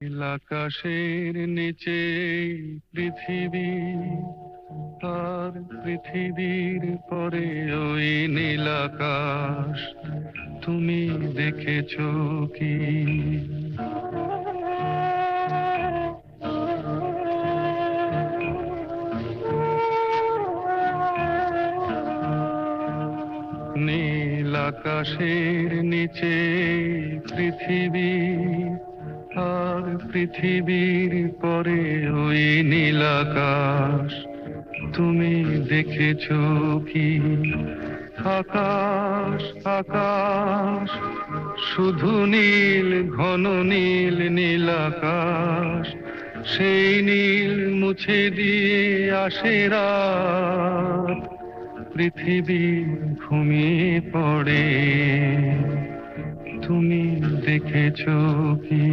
নীল আকাশের নিচে পৃথিবী, আর পৃথিবীর পরে ওই নীল আকাশ। তুমি দেখেছো কি? নীল আকাশের নিচে পৃথিবী, আর পৃথিবীর পরে ওই নীল আকাশ। তুমি দেখেছো কি? আকাশ আকাশ, শুধু নীল, ঘন নীল, নীল আকাশ। সেই নীল মুছে দিয়ে আসে রাত, পৃথিবী ঘুমিয়ে পড়ে। তুমি দেখেছো কি?